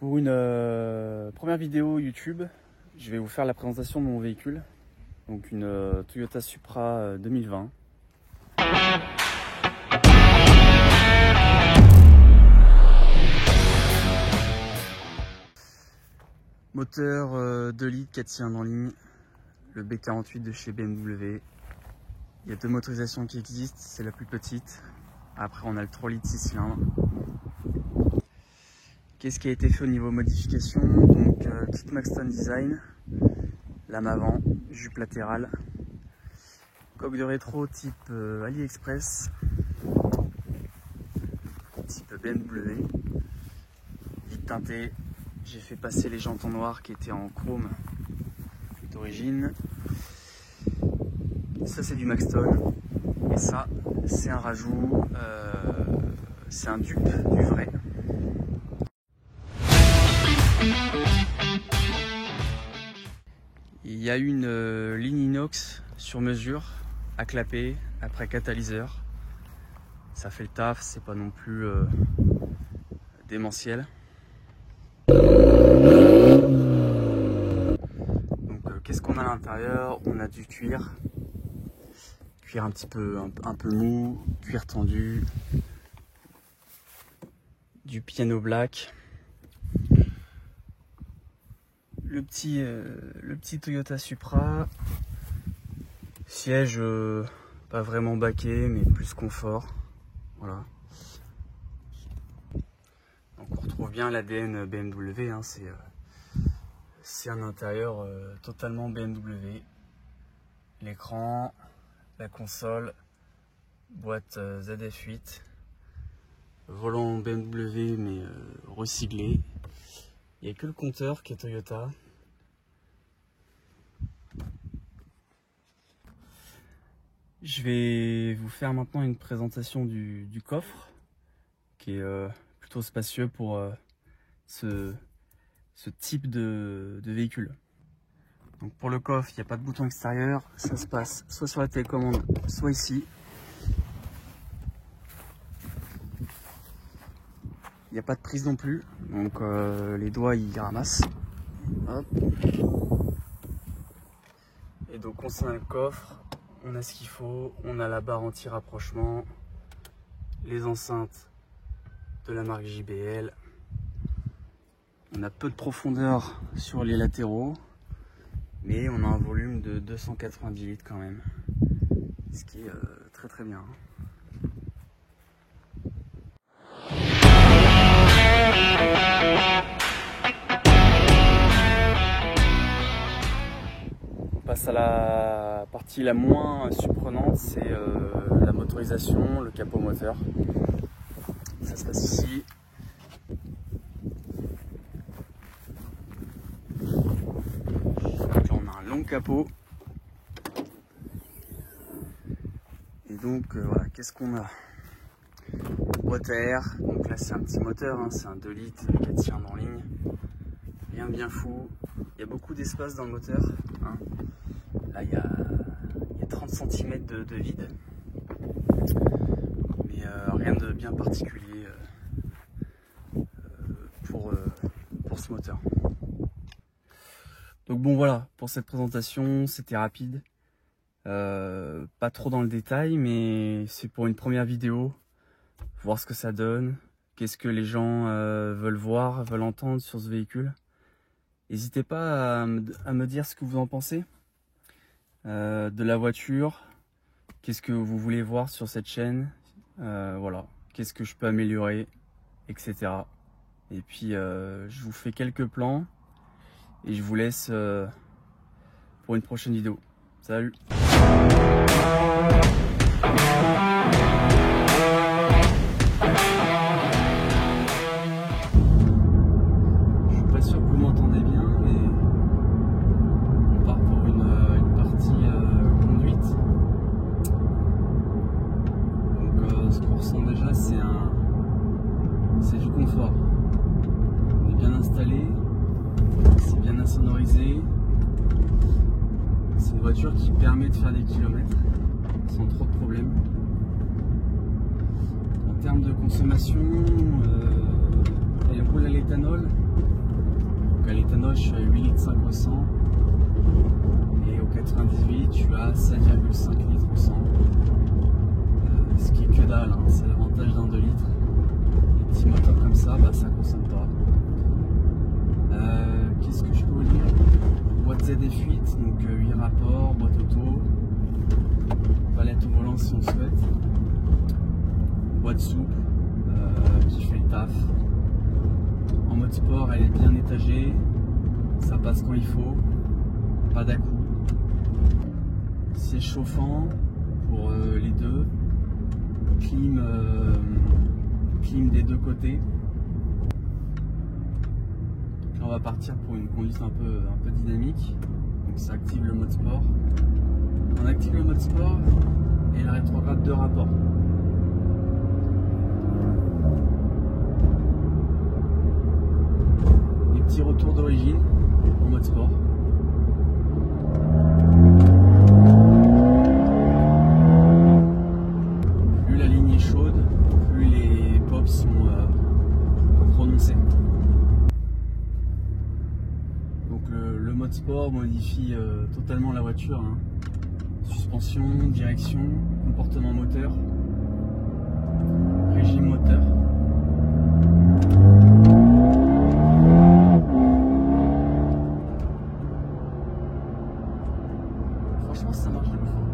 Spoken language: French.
Pour une première vidéo YouTube, je vais vous faire la présentation de mon véhicule. Donc une Toyota Supra 2020. Moteur 2 litres 4 cylindres en ligne, le B48 de chez BMW. Il y a deux motorisations qui existent, c'est la plus petite. Après on a le 3 litres 6 cylindres. Qu'est-ce qui a été fait au niveau modification? Donc kit Maxton Design, lame avant, jupe latérale, coque de rétro type AliExpress, type BMW, vitre teintée. J'ai fait passer les jantes en noir qui étaient en chrome d'origine. Ça c'est du Maxton et ça c'est un rajout, c'est un dupe du vrai. Il y a une ligne inox sur mesure à clapper après catalyseur. Ça fait le taf, c'est pas non plus démentiel. Donc qu'est-ce qu'on a à l'intérieur? On a du cuir un petit peu un peu mou, cuir tendu, du piano black. Le petit Toyota Supra, siège pas vraiment baquet mais plus confort, voilà. Donc on retrouve bien l'ADN BMW, hein, c'est un intérieur totalement BMW. L'écran, la console, boîte ZF8, volant BMW mais recyclé. Il n'y a que le compteur qui est Toyota. Je vais vous faire maintenant une présentation du coffre, qui est plutôt spacieux pour ce type de véhicule. Donc pour le coffre, il n'y a pas de bouton extérieur, ça se passe soit sur la télécommande, soit ici. Il n'y a pas de prise non plus, donc les doigts ils ramassent. Hop. Et donc concernant le coffre, on a ce qu'il faut, on a la barre anti-rapprochement, les enceintes de la marque JBL. On a peu de profondeur sur les latéraux, mais on a un volume de 290 litres quand même, ce qui est très très bien. On passe à la partie la moins surprenante, c'est la motorisation, le capot moteur. Ça se passe ici. Donc là on a un long capot. Et donc voilà, qu'est-ce qu'on a? Boîte à air, donc là c'est un petit moteur, hein, c'est un 2 litres, 4 cylindres en ligne. Rien de bien fou, il y a beaucoup d'espace dans le moteur, hein. Là il y a 30 cm de vide, mais rien de bien particulier pour ce moteur. Donc bon voilà, pour cette présentation c'était rapide, pas trop dans le détail, mais c'est pour une première vidéo, voir ce que ça donne, qu'est-ce que les gens veulent voir, veulent entendre sur ce véhicule. N'hésitez pas à me dire ce que vous en pensez de la voiture, qu'est-ce que vous voulez voir sur cette chaîne, voilà, qu'est-ce que je peux améliorer, etc. Et puis je vous fais quelques plans et je vous laisse pour une prochaine vidéo. Salut! Déjà c'est du confort, on est bien installé, c'est bien insonorisé, c'est une voiture qui permet de faire des kilomètres sans trop de problèmes. En termes de consommation, elle roule à l'état l'éthanol. Donc à l'éthanol, je suis à 8 litres 5 au 100. Et au 98, je suis à 7,5 litres au 100. Ce qui est que dalle, hein. C'est l'avantage d'un 2 litres. Les petits moteurs comme ça, bah, ça consomme pas. Qu'est-ce que je peux vous dire? Boîte ZF8, donc 8 rapports, boîte auto, palette au volant si on souhaite, boîte souple qui fait le taf. En mode sport, elle est bien étagée, ça passe quand il faut, pas d'à-coups. Siège chauffant pour les deux, clim des deux côtés. On va partir pour une conduite un peu dynamique, donc ça active le mode sport. On active le mode sport et la rétrograde de rapport. Les petits retours d'origine en mode sport. Plus la ligne est chaude, plus les pops sont prononcés. Donc le mode sport modifie totalement la voiture, hein. Suspension, direction, comportement moteur, régime moteur. Franchement ça marche de ouf.